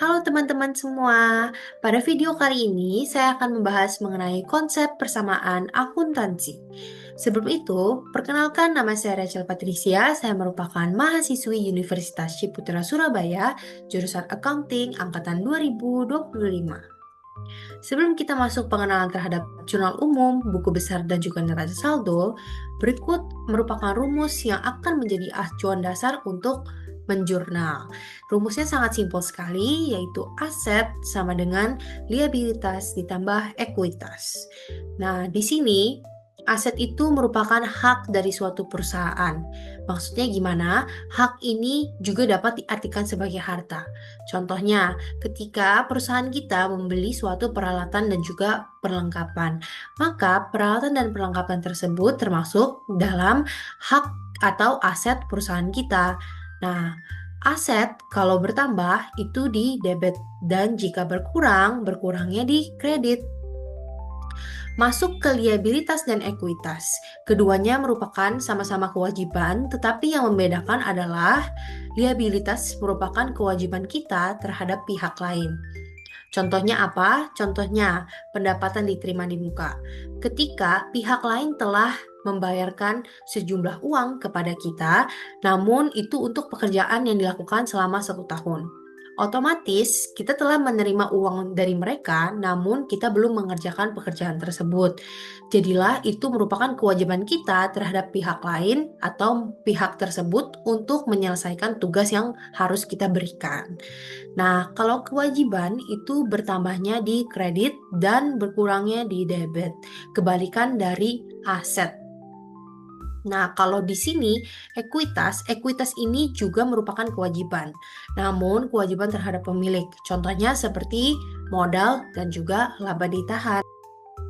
Halo teman-teman semua, pada video kali ini saya akan membahas mengenai konsep persamaan akuntansi. Sebelum itu, perkenalkan nama saya Rachel Patricia, saya merupakan mahasiswi Universitas Ciputra Surabaya, jurusan Accounting angkatan 2025. Sebelum kita masuk pengenalan terhadap jurnal umum, buku besar dan juga neraca saldo, berikut merupakan rumus yang akan menjadi acuan dasar untuk menjurnal. Rumusnya sangat simpel sekali, yaitu aset sama dengan liabilitas ditambah ekuitas. Nah, di sini aset itu merupakan hak dari suatu perusahaan. Maksudnya gimana? Hak ini juga dapat diartikan sebagai harta. Contohnya, ketika perusahaan kita membeli suatu peralatan dan juga perlengkapan, maka peralatan dan perlengkapan tersebut termasuk dalam hak atau aset perusahaan kita. Nah, aset kalau bertambah itu di debit dan jika berkurang, berkurangnya di kredit. Masuk ke liabilitas dan ekuitas. Keduanya merupakan sama-sama kewajiban, tetapi yang membedakan adalah liabilitas merupakan kewajiban kita terhadap pihak lain. Contohnya apa? Contohnya pendapatan diterima di muka. Ketika pihak lain telah membayarkan sejumlah uang kepada kita, namun itu untuk pekerjaan yang dilakukan selama 1 tahun. Otomatis kita telah menerima uang dari mereka, namun kita belum mengerjakan pekerjaan tersebut. Jadilah itu merupakan kewajiban kita terhadap pihak lain atau pihak tersebut untuk menyelesaikan tugas yang harus kita berikan. Nah, kalau kewajiban itu bertambahnya di kredit dan berkurangnya di debit. Kebalikan dari aset. Nah, kalau di sini ekuitas ini juga merupakan kewajiban. Namun, kewajiban terhadap pemilik. Contohnya seperti modal dan juga laba ditahan.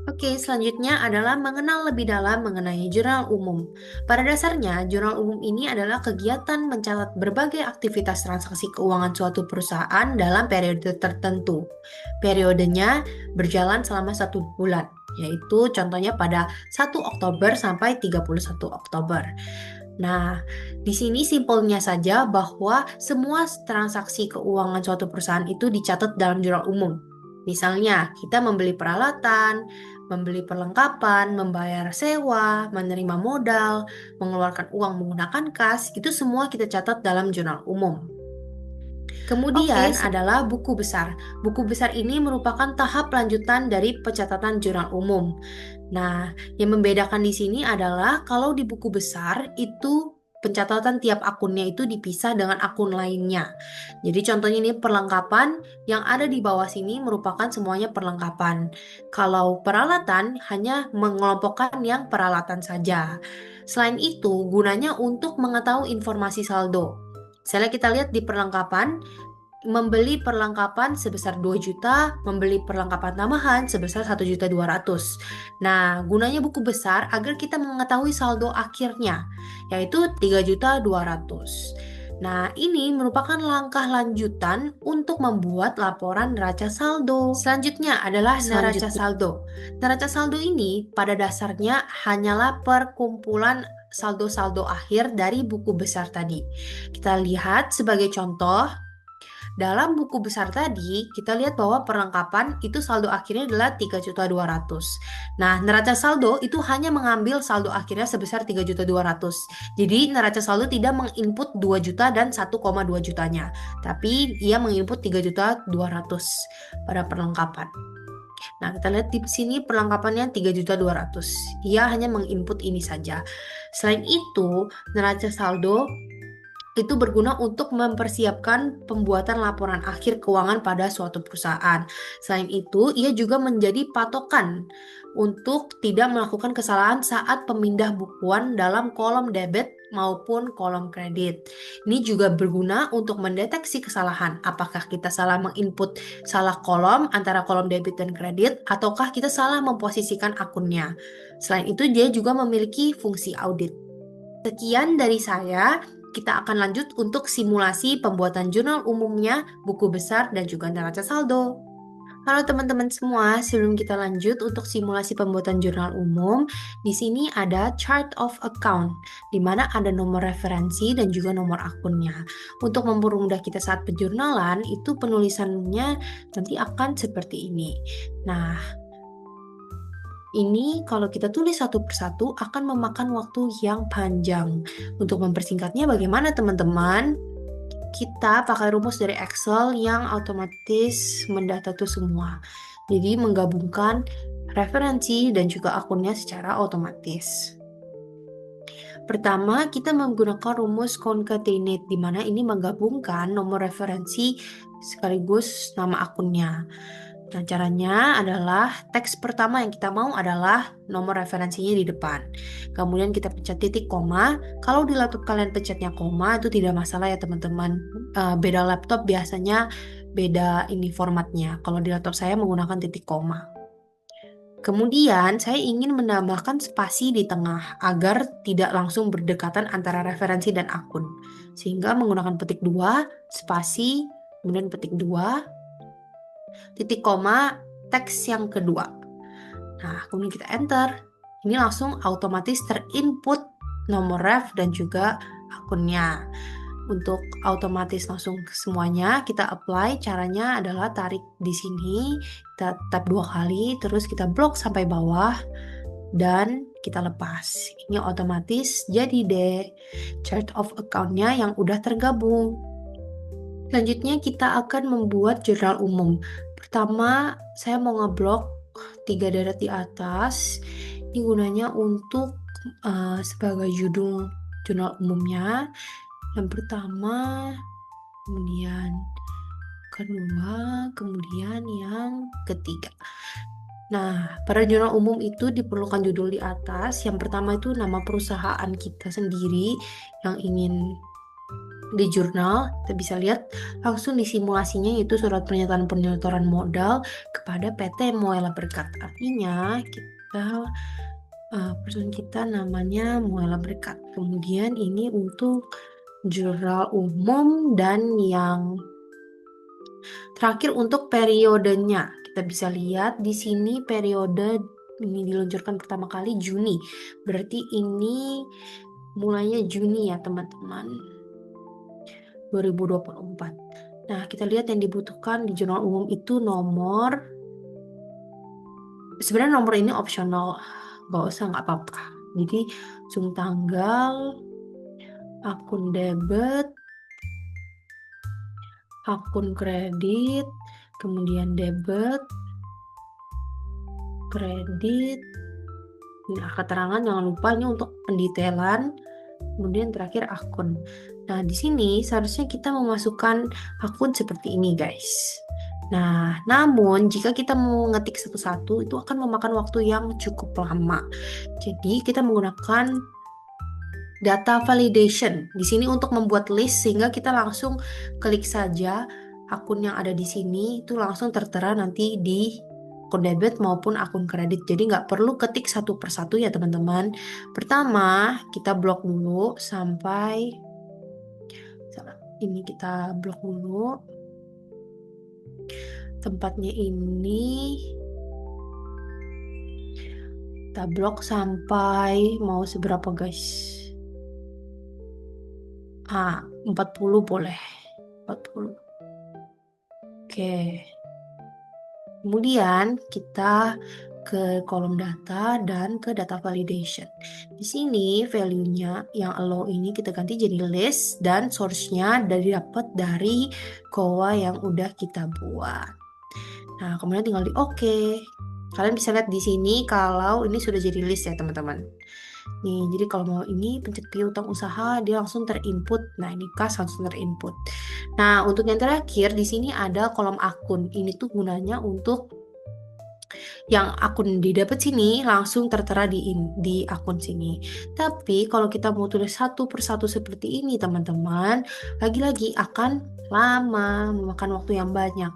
Oke, selanjutnya adalah mengenal lebih dalam mengenai jurnal umum. Pada dasarnya, jurnal umum ini adalah kegiatan mencatat berbagai aktivitas transaksi keuangan suatu perusahaan dalam periode tertentu. Periodenya berjalan selama 1 bulan, yaitu contohnya pada 1 Oktober sampai 31 Oktober. Nah, di sini simpelnya saja bahwa semua transaksi keuangan suatu perusahaan itu dicatat dalam jurnal umum. Misalnya, kita membeli peralatan, membeli perlengkapan, membayar sewa, menerima modal, mengeluarkan uang menggunakan kas, itu semua kita catat dalam jurnal umum. Kemudian adalah buku besar. Buku besar ini merupakan tahap lanjutan dari pencatatan jurnal umum. Nah, yang membedakan di sini adalah kalau di buku besar itu pencatatan tiap akunnya itu dipisah dengan akun lainnya. Jadi contohnya ini perlengkapan yang ada di bawah sini merupakan semuanya perlengkapan. Kalau peralatan hanya mengelompokkan yang peralatan saja. Selain itu, gunanya untuk mengetahui informasi saldo. Misalnya kita lihat di perlengkapan, membeli perlengkapan sebesar 2 juta, membeli perlengkapan tambahan sebesar 1.200.000. Nah, gunanya buku besar agar kita mengetahui saldo akhirnya, yaitu 3.200.000. Nah, ini merupakan langkah lanjutan untuk membuat laporan neraca saldo. Selanjutnya adalah neraca saldo. Neraca saldo ini pada dasarnya hanyalah perkumpulan saldo-saldo akhir dari buku besar tadi. Kita lihat sebagai contoh, dalam buku besar tadi, kita lihat bahwa perlengkapan itu saldo akhirnya adalah 3.200.000. Nah, neraca saldo itu hanya mengambil saldo akhirnya sebesar 3.200.000. Jadi, neraca saldo tidak menginput 2 juta dan 1,2 jutanya, tapi ia menginput 3.200.000 pada perlengkapan. Nah, kita lihat di sini perlengkapannya 3.200.000. Ia hanya menginput ini saja. Selain itu, neraca saldo itu berguna untuk mempersiapkan pembuatan laporan akhir keuangan pada suatu perusahaan. Selain itu, ia juga menjadi patokan untuk tidak melakukan kesalahan saat pemindah bukuan dalam kolom debit maupun kolom kredit. Ini juga berguna untuk mendeteksi kesalahan. Apakah kita salah menginput salah kolom antara kolom debit dan kredit, ataukah kita salah memposisikan akunnya. Selain itu, dia juga memiliki fungsi audit. Sekian dari saya. Kita akan lanjut untuk simulasi pembuatan jurnal umumnya, buku besar, dan juga neraca saldo. Halo teman-teman semua, sebelum kita lanjut untuk simulasi pembuatan jurnal umum, di sini ada chart of account, di mana ada nomor referensi dan juga nomor akunnya. Untuk mempermudah kita saat penjurnalan, itu penulisannya nanti akan seperti ini. Nah, ini kalau kita tulis satu persatu akan memakan waktu yang panjang. Untuk mempersingkatnya bagaimana teman-teman? Kita pakai rumus dari Excel yang otomatis mendata itu semua. Jadi menggabungkan referensi dan juga akunnya secara otomatis. Pertama, kita menggunakan rumus concatenate, di mana ini menggabungkan nomor referensi sekaligus nama akunnya. Nah, caranya adalah teks pertama yang kita mau adalah nomor referensinya di depan. Kemudian kita pencet titik koma. Kalau di laptop kalian pencetnya koma itu tidak masalah ya teman-teman. Beda laptop biasanya beda ini formatnya. Kalau di laptop saya menggunakan titik koma. Kemudian saya ingin menambahkan spasi di tengah agar tidak langsung berdekatan antara referensi dan akun. Sehingga menggunakan petik 2, spasi, kemudian petik 2, titik koma, teks yang kedua. Nah, kemudian kita enter. Ini langsung otomatis terinput nomor ref dan juga akunnya. Untuk otomatis langsung ke semuanya, kita apply. Caranya adalah tarik di sini, kita tap 2 kali, terus kita blok sampai bawah, dan kita lepas. Ini otomatis jadi deh chart of account-nya yang udah tergabung. Selanjutnya kita akan membuat jurnal umum. Pertama, saya mau ngeblok 3 deret di atas. Ini gunanya untuk sebagai judul jurnal umumnya. Yang pertama, kemudian kedua, kemudian yang ketiga. Nah, pada jurnal umum itu diperlukan judul di atas. Yang pertama itu nama perusahaan kita sendiri yang ingin di jurnal. Kita bisa lihat langsung di simulasinya, yaitu surat pernyataan penyetoran modal kepada PT Muela Berkat. Artinya perusahaan kita namanya Muela Berkat. Kemudian ini untuk jurnal umum, dan yang terakhir untuk periodenya. Kita bisa lihat di sini periode ini diluncurkan pertama kali Juni. Berarti ini mulainya Juni ya teman-teman. 2024. Nah, kita lihat yang dibutuhkan di jurnal umum itu nomor. Sebenarnya nomor ini opsional, nggak usah, nggak apa-apa. Jadi langsung tanggal, akun debit, akun kredit, kemudian debit, kredit. Nah, keterangan jangan lupa ini untuk pendetailan. Kemudian terakhir akun. Nah, di sini seharusnya kita memasukkan akun seperti ini, guys. Nah, namun jika kita mau ngetik satu-satu itu akan memakan waktu yang cukup lama. Jadi, kita menggunakan data validation di sini untuk membuat list, sehingga kita langsung klik saja akun yang ada di sini itu langsung tertera nanti di akun debit maupun akun kredit. Jadi nggak perlu ketik satu persatu ya teman-teman. Pertama kita blok dulu sampai ini, kita blok dulu tempatnya ini, kita blok sampai mau seberapa guys? 40 boleh. 40. Oke. Kemudian kita ke kolom data dan ke data validation. Di sini value-nya yang allow ini kita ganti jadi list, dan source-nya dapat dari Koa yang udah kita buat. Nah, kemudian tinggal di OK. Kalian bisa lihat di sini kalau ini sudah jadi list ya teman-teman. Nih, jadi kalau mau ini pencet piutang usaha, dia langsung terinput. Nah, ini kas langsung terinput. Nah, untuk yang terakhir di sini ada kolom akun. Ini tuh gunanya untuk yang akun didapat sini langsung tertera di akun sini. Tapi kalau kita mau tulis satu persatu seperti ini teman-teman, lagi-lagi akan lama, memakan waktu yang banyak.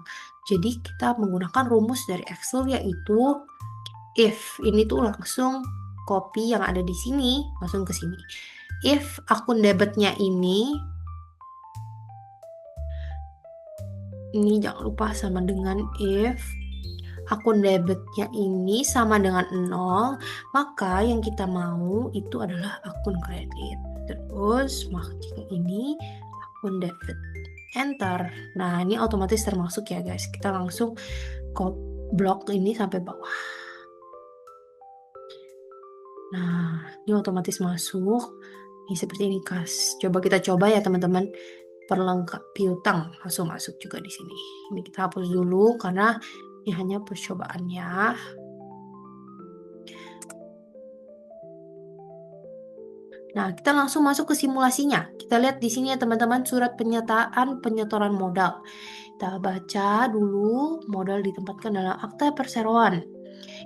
Jadi kita menggunakan rumus dari Excel, yaitu if. Ini tuh langsung copy yang ada di sini langsung ke sini. If akun debitnya ini jangan lupa sama dengan if akun debitnya ini sama dengan 0, maka yang kita mau itu adalah akun kredit. Terus, jika ini akun debit. Enter. Nah, ini otomatis termasuk ya guys. Kita langsung blok ini sampai bawah. Nah, ini otomatis masuk. Ini seperti ini kas. Coba kita coba ya teman-teman. Perlengkap piutang langsung masuk juga di sini. Ini kita hapus dulu karena ini hanya percobaannya. Nah, kita langsung masuk ke simulasinya. Kita lihat di sini ya teman-teman, surat pernyataan penyetoran modal. Kita baca dulu, modal ditempatkan dalam akta perseroan.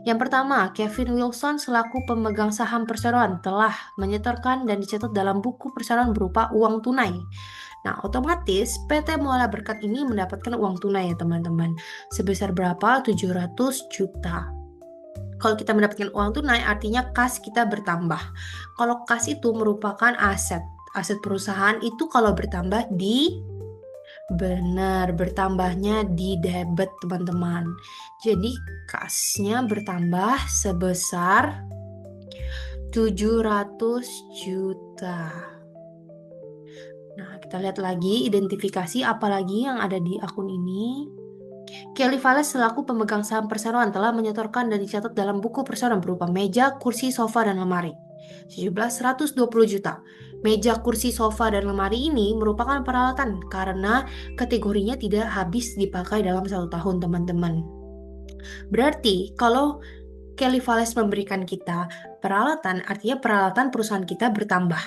Yang pertama, Kevin Wilson selaku pemegang saham perseroan telah menyetorkan dan dicatat dalam buku perseroan berupa uang tunai. Nah, otomatis PT Muala Berkat ini mendapatkan uang tunai ya teman-teman. Sebesar berapa? 700 juta. Kalau kita mendapatkan uang tunai artinya kas kita bertambah. Kalau kas itu merupakan aset. Aset perusahaan itu kalau bertambah bertambahnya di debit teman-teman. Jadi kasnya bertambah sebesar 700 juta. Nah, kita lihat lagi identifikasi apalagi yang ada di akun ini. Kelly Valles selaku pemegang saham perseroan telah menyetorkan dan dicatat dalam buku perseroan berupa meja, kursi, sofa, dan lemari. Sejumlah 120 juta. Meja, kursi, sofa, dan lemari ini merupakan peralatan karena kategorinya tidak habis dipakai dalam 1 tahun, teman-teman. Berarti kalau Kelly Valles memberikan kita peralatan, artinya peralatan perusahaan kita bertambah.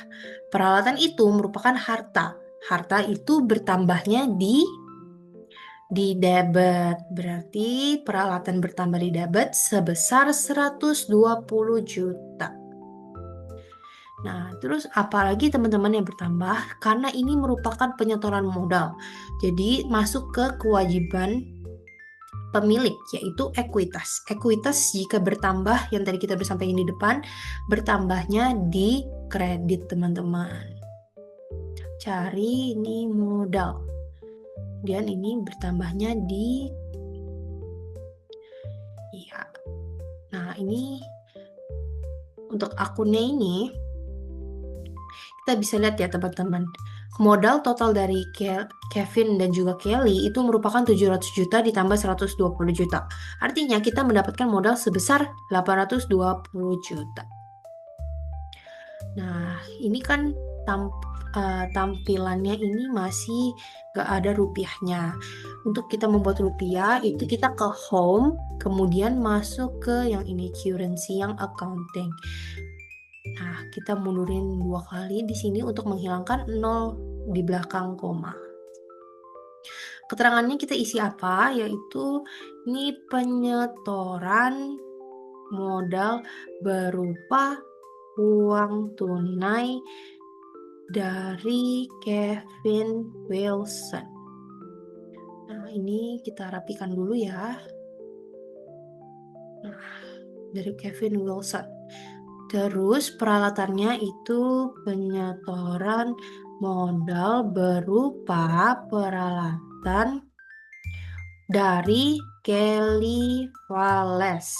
Peralatan itu merupakan harta. Harta itu bertambahnya di debit. Berarti peralatan bertambah di debit sebesar 120 juta. Nah, terus apalagi teman-teman yang bertambah? Karena ini merupakan penyetoran modal. Jadi masuk ke kewajiban pemilik, yaitu ekuitas. Ekuitas jika bertambah, yang tadi kita bersampaikan di depan, bertambahnya di kredit teman-teman. Cari ini modal. Dan ini bertambahnya di ya. Nah, ini untuk akunnya ini kita bisa lihat ya teman-teman. Modal total dari Kevin dan juga Kelly itu merupakan 700 juta ditambah 120 juta. Artinya kita mendapatkan modal sebesar 820 juta. Nah, ini kan tampilannya ini masih gak ada rupiahnya. Untuk kita membuat rupiah itu kita ke home, kemudian masuk ke yang ini currency, yang accounting. Nah, kita mundurin 2 kali di sini untuk menghilangkan 0 di belakang koma. Keterangannya kita isi apa? Yaitu ini penyetoran modal berupa uang tunai dari Kevin Wilson. Nah, ini kita rapikan dulu ya. Nah, dari Kevin Wilson. Terus peralatannya itu penyetoran modal berupa peralatan dari Kelly Valles.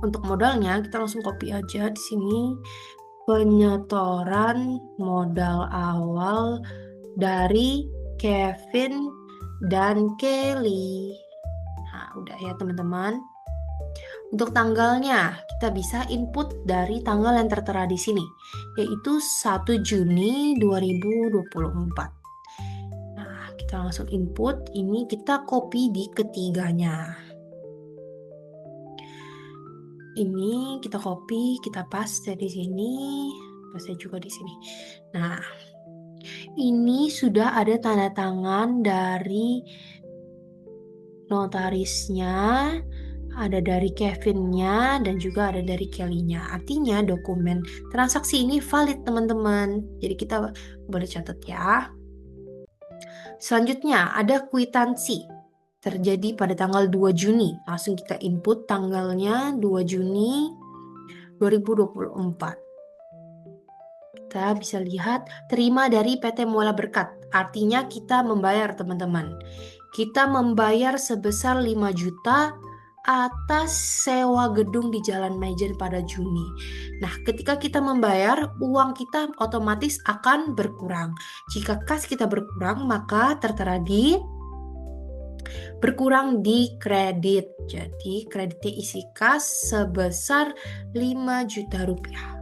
Untuk modalnya kita langsung copy aja di sini. Penyetoran modal awal dari Kevin dan Kelly. Nah, udah ya teman-teman. Untuk tanggalnya, kita bisa input dari tanggal yang tertera di sini, yaitu 1 Juni 2024. Nah, kita langsung input. Ini kita copy di ketiganya. Ini kita copy, kita paste di sini, paste juga di sini. Nah, ini sudah ada tanda tangan dari notarisnya, ada dari Kevinnya, dan juga ada dari Kelly-nya. Artinya dokumen transaksi ini valid teman-teman. Jadi kita boleh catat ya. Selanjutnya ada kwitansi. Terjadi pada tanggal 2 Juni. Langsung kita input tanggalnya 2 Juni 2024. Kita bisa lihat terima dari PT Muala Berkat Artinya kita membayar, teman-teman. Kita membayar sebesar 5 juta atas sewa gedung di Jalan Maijen pada Juni. Nah, ketika kita membayar, uang kita otomatis akan berkurang. Jika kas kita berkurang, maka tertera di berkurang di kredit. Jadi, kreditnya isi kas sebesar 5 juta rupiah.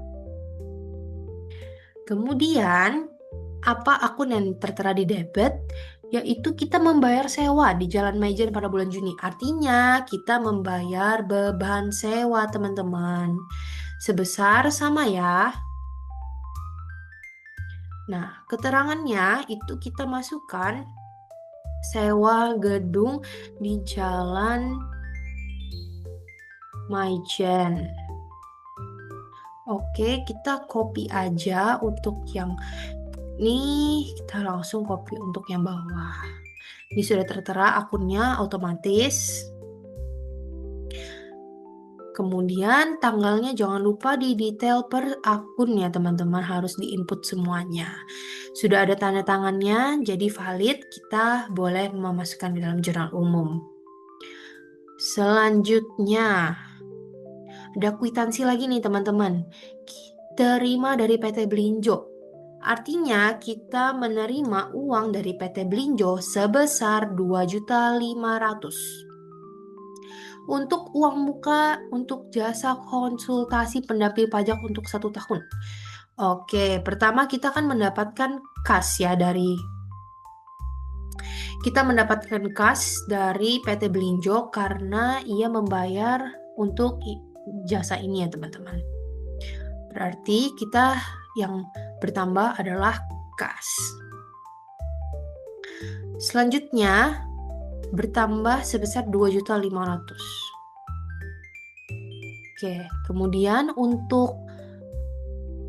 Kemudian, apa akun yang tertera di debit? Yaitu kita membayar sewa di Jalan Maijen pada bulan Juni. Artinya kita membayar beban sewa, teman-teman. Sebesar sama ya. Nah, keterangannya itu kita masukkan sewa gedung di Jalan Maijen. Oke, kita copy aja untuk yang ini, kita langsung copy untuk yang bawah. Ini sudah tertera akunnya otomatis. Kemudian tanggalnya jangan lupa di detail per akun ya teman-teman, harus diinput semuanya. Sudah ada tanda tangannya, jadi valid, kita boleh memasukkan di dalam jurnal umum. Selanjutnya, ada kwitansi lagi nih teman-teman. Terima dari PT Belinjo. Artinya kita menerima uang dari PT Belinjo sebesar 2.500.000 untuk uang muka untuk jasa konsultasi pendamping pajak untuk 1 tahun. Oke, pertama kita akan mendapatkan kas ya kita mendapatkan kas dari PT Belinjo karena ia membayar untuk jasa ini ya teman-teman. Berarti kita yang bertambah adalah kas. Selanjutnya bertambah sebesar 2.500.000. Oke, kemudian untuk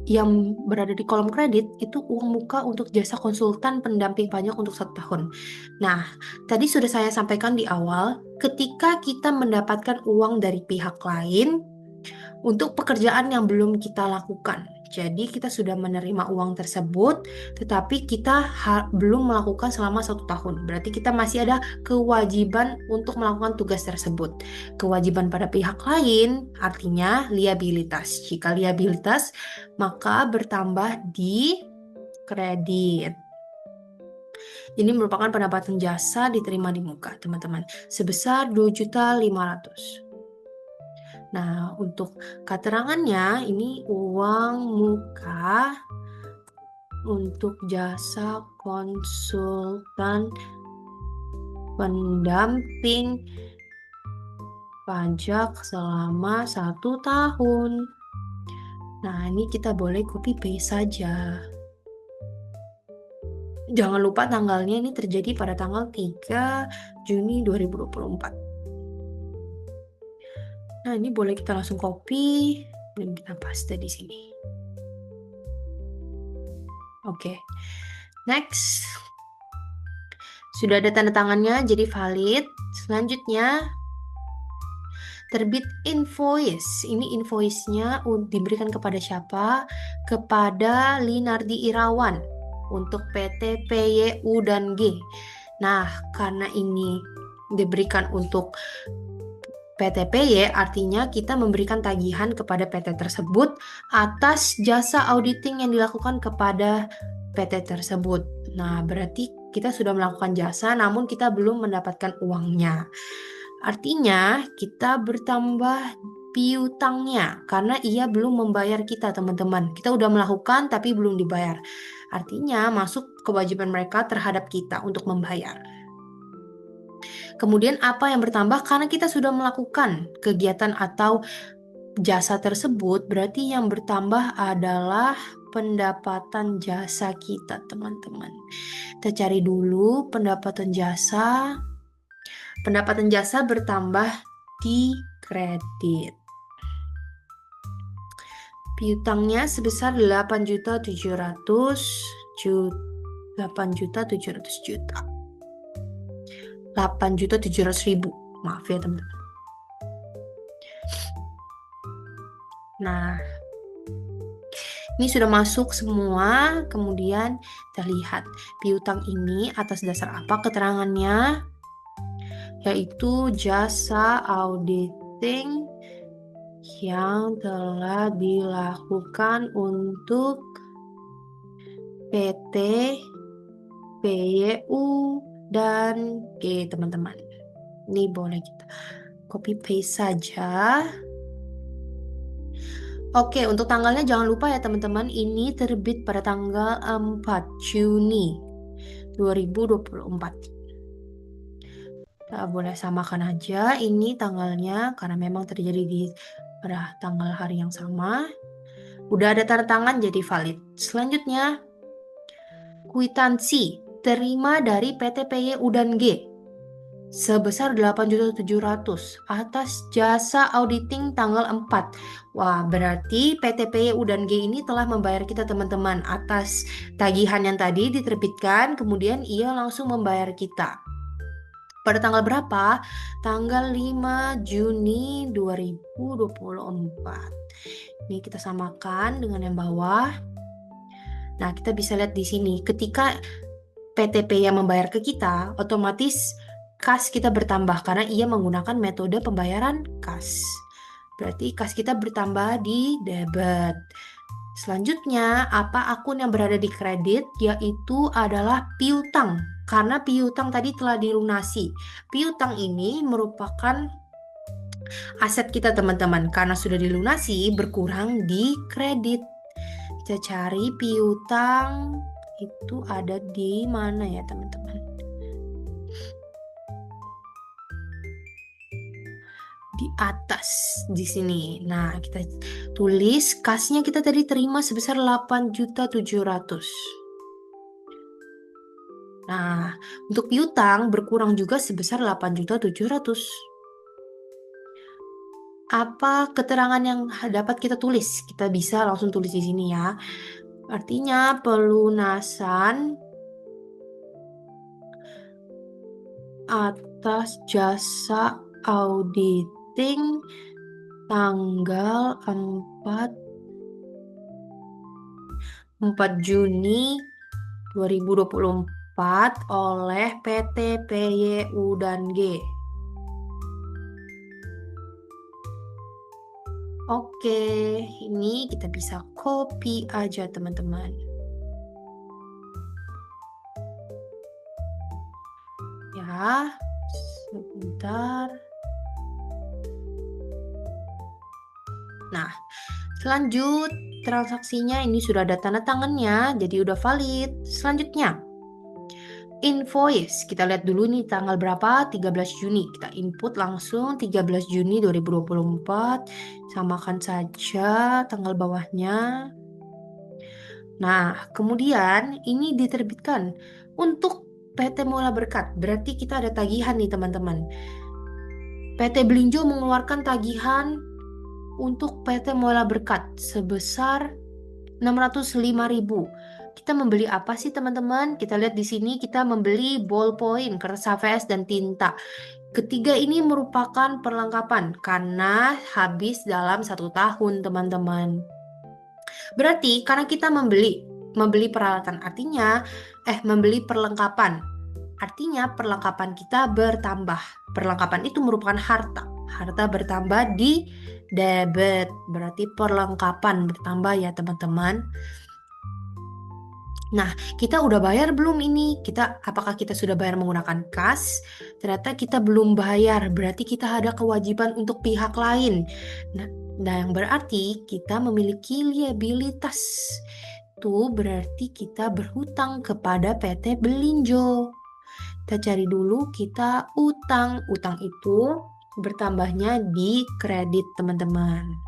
yang berada di kolom kredit itu uang muka untuk jasa konsultan pendamping pajak untuk 1 tahun. Nah, tadi sudah saya sampaikan di awal, ketika kita mendapatkan uang dari pihak lain untuk pekerjaan yang belum kita lakukan. Jadi kita sudah menerima uang tersebut, tetapi kita belum melakukan selama 1 tahun. Berarti kita masih ada kewajiban untuk melakukan tugas tersebut. Kewajiban pada pihak lain artinya liabilitas. Jika liabilitas, maka bertambah di kredit. Ini merupakan pendapatan jasa diterima di muka, teman-teman, sebesar 2.500.000. Nah, untuk keterangannya ini uang muka untuk jasa konsultan pendamping pajak selama 1 tahun. Nah, ini kita boleh copy paste saja. Jangan lupa tanggalnya ini terjadi pada tanggal 3 Juni 2024. Nah, ini boleh kita langsung copy dan kita paste di sini. Oke. Next. Sudah ada tanda tangannya jadi valid. Selanjutnya terbit invoice. Ini invoice-nya diberikan kepada siapa? Kepada Linardi Irawan untuk PT PYU dan G. Nah, karena ini diberikan untuk PT PY, artinya kita memberikan tagihan kepada PT tersebut atas jasa auditing yang dilakukan kepada PT tersebut. Nah, berarti kita sudah melakukan jasa namun kita belum mendapatkan uangnya. Artinya kita bertambah piutangnya karena ia belum membayar kita, teman-teman. Kita udah melakukan tapi belum dibayar. Artinya masuk kewajiban mereka terhadap kita untuk membayar. Kemudian apa yang bertambah karena kita sudah melakukan kegiatan atau jasa tersebut, berarti yang bertambah adalah pendapatan jasa kita, teman-teman. Kita cari dulu pendapatan jasa. Pendapatan jasa bertambah di kredit. Piutangnya sebesar 8.700 juta. 8.700.000. Maaf ya teman-teman. Nah, Ini sudah masuk semua, kemudian terlihat piutang ini atas dasar apa keterangannya, yaitu jasa auditing yang telah dilakukan untuk PT, PYU, dan G, teman-teman. Ini boleh kita copy paste saja. Oke, untuk tanggalnya jangan lupa ya teman-teman, ini terbit pada tanggal 4 Juni 2024. Kita boleh samakan aja ini tanggalnya karena memang terjadi pada tanggal hari yang sama. Udah ada tanda tangan jadi valid. Selanjutnya, kwitansi terima dari PT PYU dan G sebesar 8.700.000 atas jasa auditing tanggal 4. Wah, berarti PT PYU dan G ini telah membayar kita teman-teman atas tagihan yang tadi diterbitkan, kemudian ia langsung membayar kita. Pada tanggal berapa? Tanggal 5 Juni 2024. Ini kita samakan dengan yang bawah. Nah, kita bisa lihat di sini, ketika PTP yang membayar ke kita, otomatis kas kita bertambah karena ia menggunakan metode pembayaran kas. Berarti kas kita bertambah di debit. Selanjutnya, apa akun yang berada di kredit? Yaitu adalah piutang. Karena piutang tadi telah dilunasi. Piutang ini merupakan aset kita teman-teman. Karena sudah dilunasi, berkurang di kredit. Kita cari piutang itu ada di mana ya teman-teman? Di atas di sini. Nah, kita tulis kasnya kita tadi terima sebesar 8.700.000. Nah, untuk piutang berkurang juga sebesar 8.700.000. Apa keterangan yang dapat kita tulis? Kita bisa langsung tulis di sini ya. Artinya pelunasan atas jasa auditing tanggal 4 Juni 2024 oleh PT PYU dan G. Oke, ini kita bisa copy aja teman-teman. Ya, sebentar. Nah, selanjut transaksinya ini sudah ada tanda tangannya, jadi udah valid. Selanjutnya, invoice. Kita lihat dulu nih tanggal berapa, 13 Juni. Kita input langsung 13 Juni 2024. Samakan saja tanggal bawahnya. Nah, kemudian ini diterbitkan untuk PT Mola Berkat. Berarti kita ada tagihan nih teman-teman. PT Belinjo mengeluarkan tagihan untuk PT Mola Berkat sebesar 605.000. Kita membeli apa sih teman-teman? Kita lihat di sini kita membeli ballpoint, kertas HVS, dan tinta. Ketiga ini merupakan perlengkapan karena habis dalam 1 tahun teman-teman. Berarti karena kita membeli peralatan membeli perlengkapan. Artinya perlengkapan kita bertambah. Perlengkapan itu merupakan harta. Harta bertambah di debit. Berarti perlengkapan bertambah ya teman-teman. Nah, kita udah bayar belum ini? Apakah kita sudah bayar menggunakan kas? Ternyata kita belum bayar, berarti kita ada kewajiban untuk pihak lain. Nah, yang berarti kita memiliki liabilitas. Itu berarti kita berhutang kepada PT Belinjo. Kita cari dulu kita utang. Utang itu bertambahnya di kredit, teman-teman.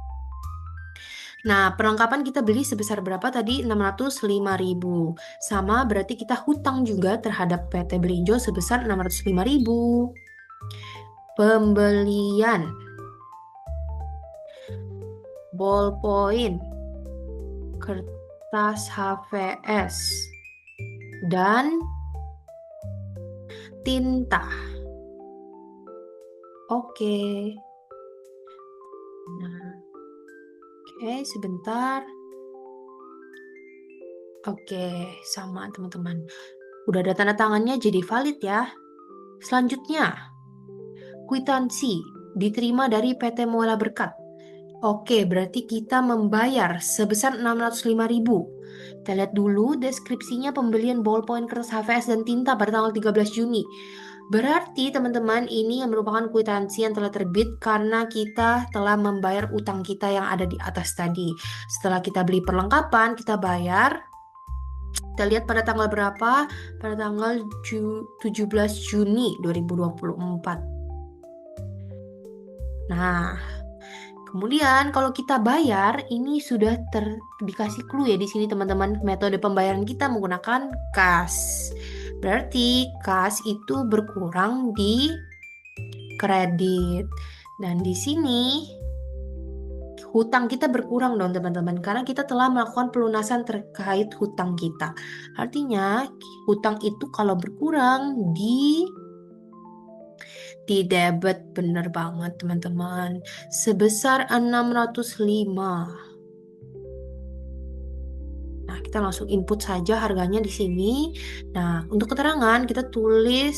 Nah, perlengkapan kita beli sebesar berapa tadi? 605.000. Sama berarti kita hutang juga terhadap PT Belinjo sebesar 605.000. Pembelian ballpoint, kertas HVS, dan tinta. Oke. Nah, oke, sebentar. Oke, sama teman-teman. Udah ada tanda tangannya jadi valid ya. Selanjutnya, kwitansi diterima dari PT Muala Berkat. Oke, berarti kita membayar sebesar 605.000. Kita lihat dulu deskripsinya pembelian ballpoint, kertas HVS, dan tinta pada tanggal 13 Juni. Berarti teman-teman ini yang merupakan kwitansi yang telah terbit karena kita telah membayar utang kita yang ada di atas tadi. Setelah kita beli perlengkapan, kita bayar. Kita lihat pada tanggal berapa? Pada tanggal 17 Juni 2024. Nah, kemudian kalau kita bayar, ini sudah dikasih clue ya di sini teman-teman. Metode pembayaran kita menggunakan kas. Berarti kas itu berkurang di kredit. Dan di sini hutang kita berkurang dong teman-teman, karena kita telah melakukan pelunasan terkait hutang kita. Artinya hutang itu kalau berkurang di debit, bener banget teman-teman, sebesar 605. Nah, kita langsung input saja harganya di sini. Nah, untuk keterangan kita tulis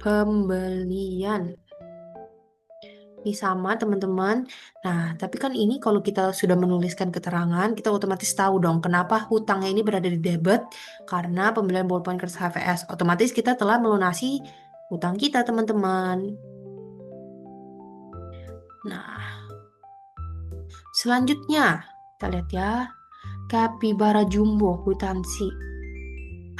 pembelian. Ini sama teman-teman. Nah, tapi kan ini kalau kita sudah menuliskan keterangan, kita otomatis tahu dong kenapa hutangnya ini berada di debit, karena pembelian ballpoint, kertas HVS. Otomatis kita telah melunasi hutang kita teman-teman. Nah, selanjutnya kita lihat ya, Capybara Jumbo kwitansi.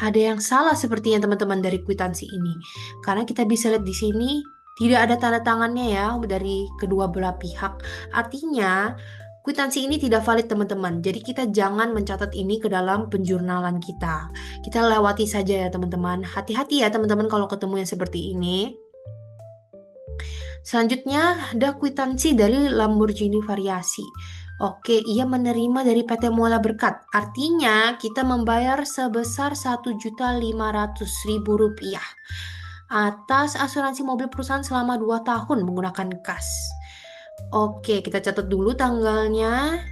Ada yang salah sepertinya teman-teman dari kwitansi ini, karena kita bisa lihat di sini tidak ada tanda tangannya ya dari kedua belah pihak. Artinya kwitansi ini tidak valid teman-teman. Jadi kita jangan mencatat ini ke dalam penjurnalan kita. Kita lewati saja ya teman-teman. Hati-hati ya teman-teman kalau ketemu yang seperti ini. Selanjutnya ada kwitansi dari Lamborghini Variasi. Oke, ia menerima dari PT Muala Berkat. Artinya kita membayar sebesar 1.500.000 rupiah atas asuransi mobil perusahaan selama 2 tahun menggunakan kas. Oke, kita catat dulu tanggalnya.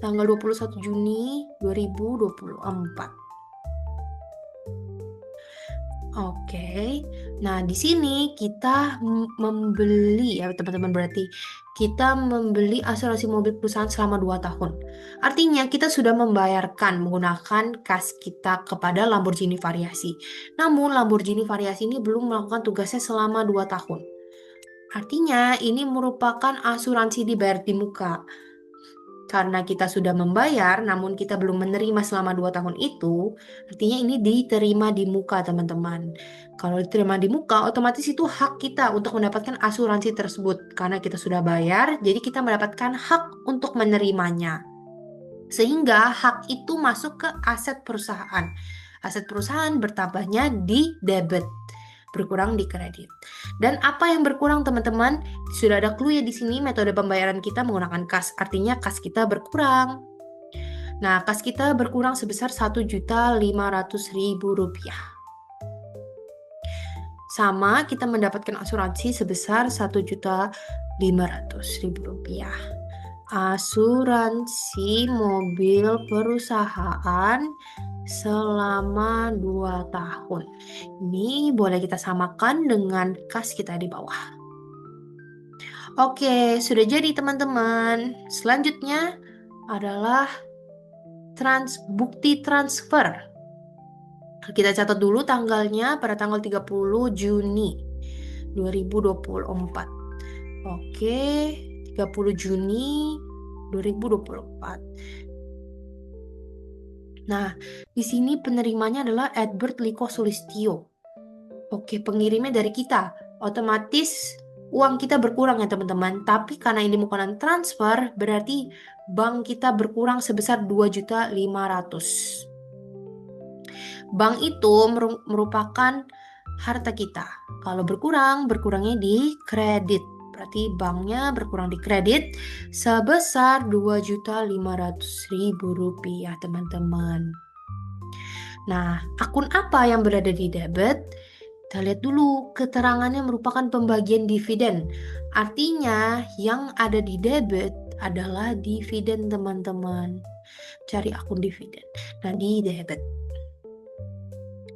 Tanggal 21 Juni 2024. Oke, nah di sini kita membeli ya teman-teman, berarti kita membeli asuransi mobil perusahaan selama 2 tahun. Artinya kita sudah membayarkan menggunakan kas kita kepada Lamborghini Variasi. Namun Lamborghini Variasi ini belum melakukan tugasnya selama 2 tahun. Artinya ini merupakan asuransi dibayar di muka. Karena kita sudah membayar, namun kita belum menerima selama 2 tahun itu, artinya ini diterima di muka, teman-teman. Kalau diterima di muka, otomatis itu hak kita untuk mendapatkan asuransi tersebut. Karena kita sudah bayar, jadi kita mendapatkan hak untuk menerimanya. Sehingga hak itu masuk ke aset perusahaan. Aset perusahaan bertambahnya di debit, berkurang di kredit. Dan apa yang berkurang teman-teman? Sudah ada clue ya di sini, metode pembayaran kita menggunakan kas. Artinya kas kita berkurang. Nah, kas kita berkurang sebesar 1.500.000 rupiah. Sama, kita mendapatkan asuransi sebesar 1.500.000 rupiah. Asuransi mobil perusahaan selama 2 tahun. Ini boleh kita samakan dengan kas kita di bawah. Oke, sudah jadi teman-teman. Selanjutnya adalah bukti transfer. Kita catat dulu tanggalnya pada tanggal 30 Juni 2024. Oke, 30 Juni 2024. Nah, di sini penerimanya adalah Edward Liko Sulistyo. Oke, pengirimnya dari kita. Otomatis uang kita berkurang ya teman-teman. Tapi karena ini bukan transfer, berarti bank kita berkurang sebesar 2.500.000. Bank itu merupakan harta kita. Kalau berkurang, berkurangnya di kredit. Berarti banknya berkurang di kredit sebesar 2.500.000 rupiah teman-teman. Nah, akun apa yang berada di debit? Kita lihat dulu, keterangannya merupakan pembagian dividen. Artinya yang ada di debit adalah dividen teman-teman. Cari akun dividen. Nah, di debit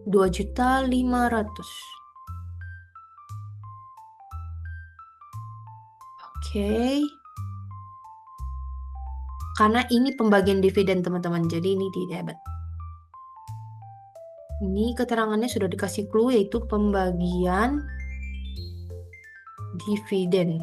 2.500.000. Oke. Karena ini pembagian dividen, teman-teman. Jadi ini di debit. Ini keterangannya sudah dikasih clue, yaitu pembagian dividen.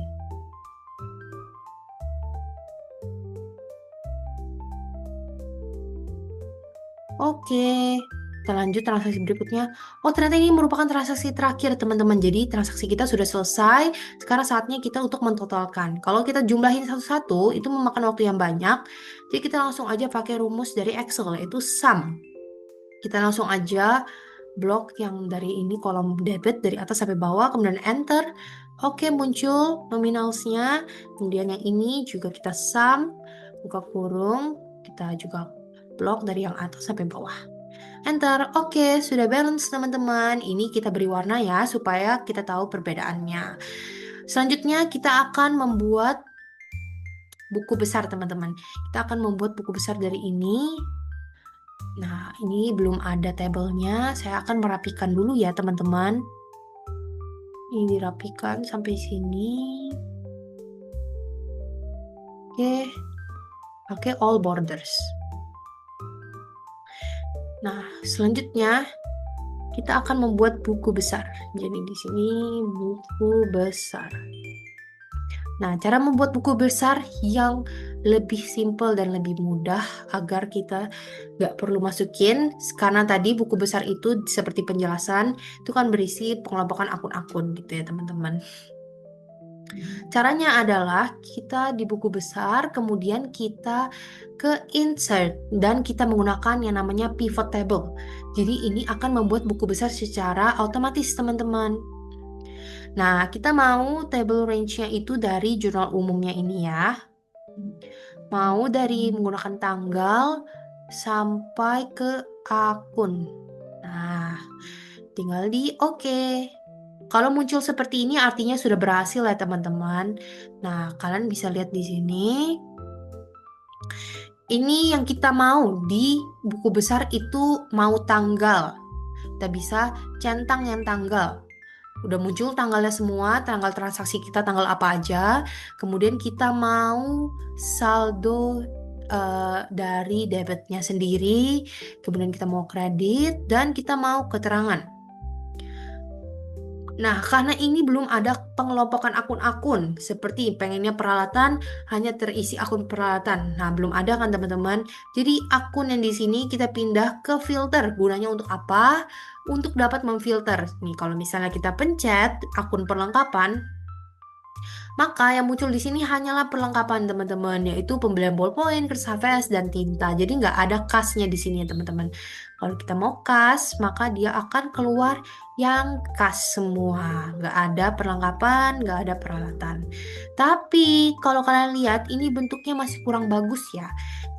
Oke, kita lanjut transaksi berikutnya. Oh, ternyata ini merupakan transaksi terakhir, teman-teman. Jadi transaksi kita sudah selesai. Sekarang saatnya kita untuk mentotalkan. Kalau kita jumlahin satu-satu, itu memakan waktu yang banyak. Jadi kita langsung aja pakai rumus dari Excel, yaitu sum. Kita langsung aja blok yang dari ini kolom debit dari atas sampai bawah, kemudian enter. Oke, muncul nominalsnya. Kemudian yang ini juga kita sum, buka kurung, kita juga blok dari yang atas sampai bawah. Enter. Oke, sudah balance teman-teman. Ini kita beri warna ya supaya kita tahu perbedaannya. Selanjutnya kita akan membuat buku besar teman-teman. Kita akan membuat buku besar dari ini. Nah, ini belum ada tabelnya. Saya akan merapikan dulu ya, teman-teman. Ini dirapikan sampai sini. Oke. Pakai all borders. Nah, selanjutnya kita akan membuat buku besar. Jadi di sini buku besar. Nah, cara membuat buku besar yang lebih simple dan lebih mudah agar kita nggak perlu masukin, karena tadi buku besar itu seperti penjelasan, itu kan berisi pengelompokan akun-akun gitu ya teman-teman. Caranya adalah kita di buku besar, kemudian kita ke insert, dan kita menggunakan yang namanya pivot table. Jadi ini akan membuat buku besar secara otomatis teman-teman. Nah, kita mau table range-nya itu dari jurnal umumnya ini ya. Mau dari menggunakan tanggal sampai ke akun. Nah, tinggal di oke. Kalau muncul seperti ini artinya sudah berhasil ya teman-teman. Nah, kalian bisa lihat di sini. Ini yang kita mau di buku besar itu mau tanggal. Kita bisa centang yang tanggal. Udah muncul tanggalnya semua, tanggal transaksi kita tanggal apa aja. Kemudian kita mau saldo dari debitnya sendiri. Kemudian kita mau kredit dan kita mau keterangan. Nah, karena ini belum ada pengelompokan akun-akun, seperti pengennya peralatan hanya terisi akun peralatan. Nah, belum ada kan teman-teman? Jadi akun yang di sini kita pindah ke filter. Gunanya untuk apa? Untuk dapat memfilter. Nih, kalau misalnya kita pencet akun perlengkapan, maka yang muncul di sini hanyalah perlengkapan teman-teman, yaitu pembelian ballpoint, kertas HVS, dan tinta. Jadi nggak ada kasnya di sini ya teman-teman. Kalau kita mau kas, maka dia akan keluar yang kas semua. Nggak ada perlengkapan, nggak ada peralatan. Tapi kalau kalian lihat, ini bentuknya masih kurang bagus ya.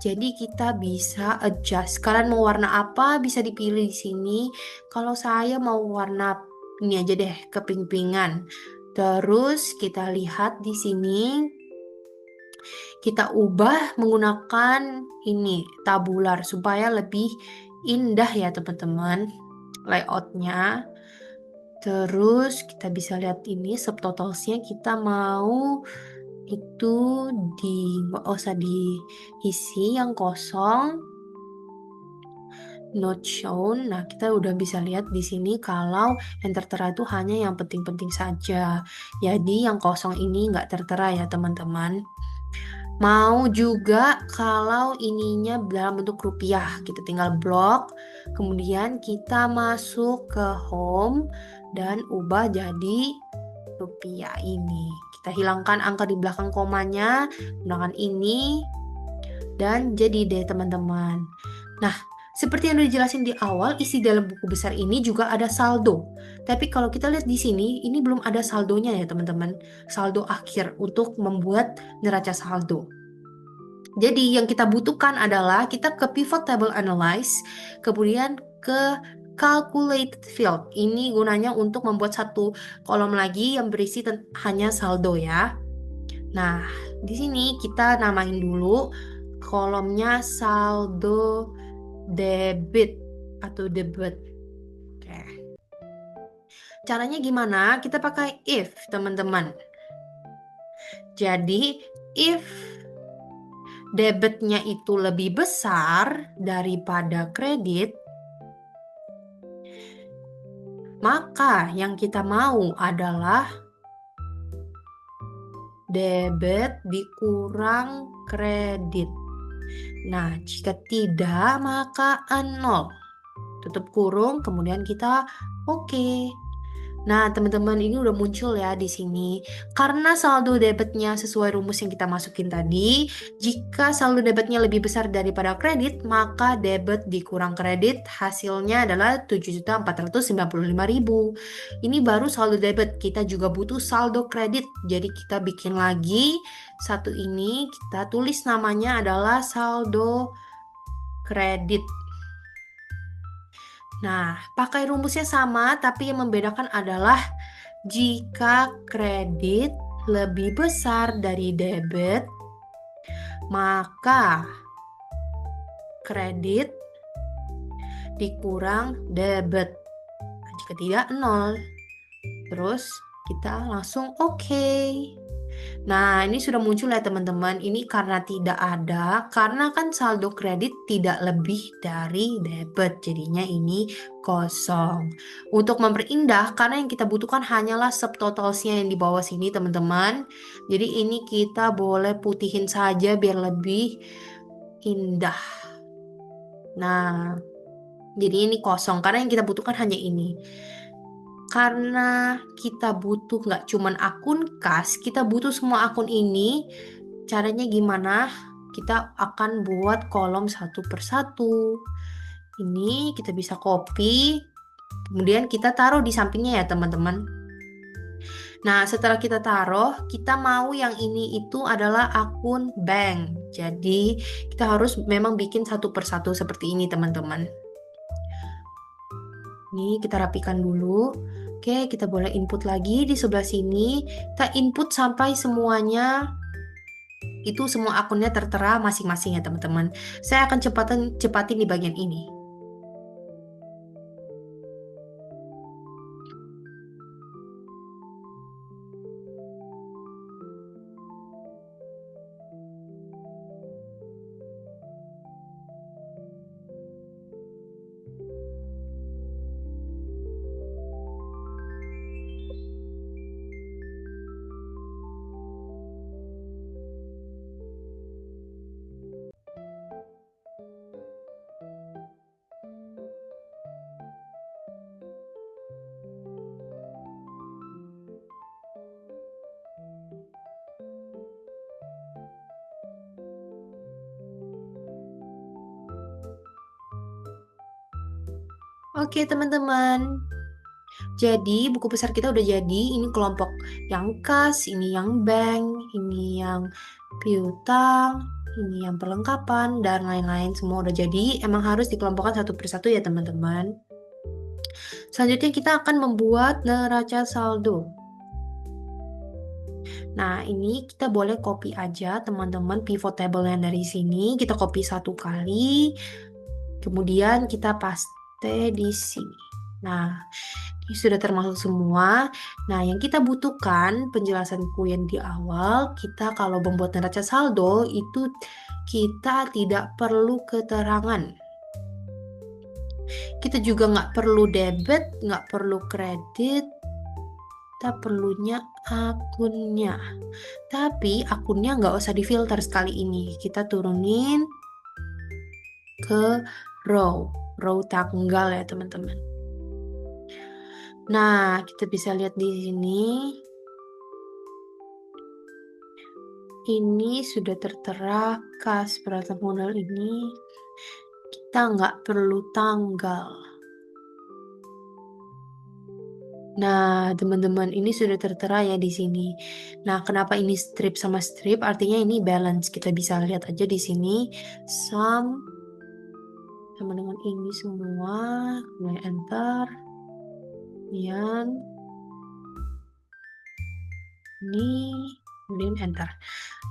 Jadi kita bisa adjust. Kalian mau warna apa, bisa dipilih di sini. Kalau saya mau warna ini aja deh, keping-pingan. Terus kita lihat di sini, kita ubah menggunakan ini tabular supaya lebih indah ya teman-teman layoutnya. Terus kita bisa lihat ini subtotalsnya kita mau itu nggak usah diisi yang kosong. Not shown. Nah, kita udah bisa lihat di sini kalau yang tertera itu hanya yang penting-penting saja. Jadi yang kosong ini nggak tertera ya teman-teman. Mau juga kalau ininya dalam bentuk rupiah, kita tinggal blok, kemudian kita masuk ke home dan ubah jadi rupiah ini. Kita hilangkan angka di belakang komanya, gunakan ini, dan jadi deh teman-teman. Nah, seperti yang udah dijelasin di awal, isi dalam buku besar ini juga ada saldo. Tapi kalau kita lihat di sini, ini belum ada saldonya ya teman-teman. Saldo akhir untuk membuat neraca saldo. Jadi yang kita butuhkan adalah kita ke pivot table analyze, kemudian ke calculated field. Ini gunanya untuk membuat satu kolom lagi yang berisi hanya saldo ya. Nah, di sini kita namain dulu kolomnya saldo debit atau debit. Oke. Caranya gimana? Kita pakai if, teman-teman. Jadi, if debitnya itu lebih besar daripada kredit, maka yang kita mau adalah debit dikurang kredit. Nah, jika tidak, maka 0. Tutup kurung, kemudian kita oke. Nah, teman-teman, ini udah muncul ya di sini. Karena saldo debitnya sesuai rumus yang kita masukin tadi, jika saldo debitnya lebih besar daripada kredit, maka debit dikurang kredit hasilnya adalah 7.495.000. Ini baru saldo debit, kita juga butuh saldo kredit. Jadi kita bikin lagi satu ini, kita tulis namanya adalah saldo kredit. Nah, pakai rumusnya sama, tapi yang membedakan adalah jika kredit lebih besar dari debit, maka kredit dikurang debit. Jika tidak, 0. Terus kita langsung oke. Nah, ini sudah muncul ya teman-teman. Ini karena tidak ada, karena kan saldo kredit tidak lebih dari debit. Jadinya ini kosong. Untuk memperindah, karena yang kita butuhkan hanyalah subtotalsnya yang di bawah sini teman-teman. Jadi ini kita boleh putihin saja biar lebih indah. Nah, jadi ini kosong karena yang kita butuhkan hanya ini. Karena kita butuh nggak cuman akun kas, kita butuh semua akun ini. Caranya gimana? Kita akan buat kolom satu persatu. Ini kita bisa copy, kemudian kita taruh di sampingnya ya teman-teman. Nah, setelah kita taruh, kita mau yang ini itu adalah akun bank. Jadi, kita harus memang bikin satu persatu seperti ini teman-teman. Ini kita rapikan dulu. Oke, kita boleh input lagi di sebelah sini. Kita input sampai semuanya itu semua akunnya tertera masing-masing ya teman-teman. Saya akan cepatin di bagian ini. Oke teman-teman. Jadi buku besar kita udah jadi. Ini kelompok yang kas, ini yang bank, ini yang piutang, ini yang perlengkapan, dan lain-lain semua udah jadi. Emang harus dikelompokkan satu persatu ya teman-teman. Selanjutnya kita akan membuat neraca saldo. Nah, ini kita boleh copy aja teman-teman pivot table yang dari sini. Kita copy satu kali, kemudian kita paste di sini. Nah, ini sudah termasuk semua. Nah, yang kita butuhkan penjelasanku yang di awal, kita kalau membuat neraca saldo itu kita tidak perlu keterangan. Kita juga nggak perlu debit, nggak perlu kredit, kita perlunya akunnya. Tapi akunnya nggak usah difilter sekali ini. Kita turunin ke row tanggal ya teman-teman. Nah, kita bisa lihat di sini. Ini sudah tertera kas peralatan modal ini. Kita nggak perlu tanggal. Nah, teman-teman, ini sudah tertera ya di sini. Nah, kenapa ini strip sama strip? Artinya ini balance. Kita bisa lihat aja di sini. Sum sama dengan ini semua. Kemudian enter. Kemudian ini. kemudian enter.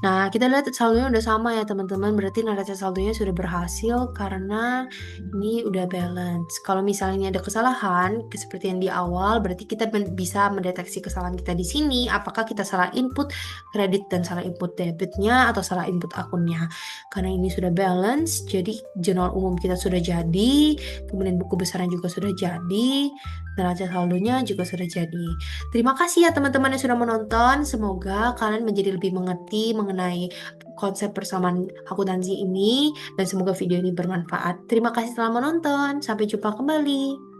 Nah, kita lihat saldonya udah sama ya teman-teman, berarti neraca saldonya sudah berhasil karena ini udah balance. Kalau misalnya ada kesalahan, seperti yang di awal, berarti kita bisa mendeteksi kesalahan kita di sini, apakah kita salah input kredit dan salah input debitnya atau salah input akunnya. Karena ini sudah balance, jadi jurnal umum kita sudah jadi, kemudian buku besaran juga sudah jadi, neraca saldonya juga sudah jadi. Terima kasih ya teman-teman yang sudah menonton. Semoga kalian menjadi lebih mengerti mengenai konsep persamaan akuntansi ini dan semoga video ini bermanfaat. Terima kasih telah menonton. Sampai jumpa kembali.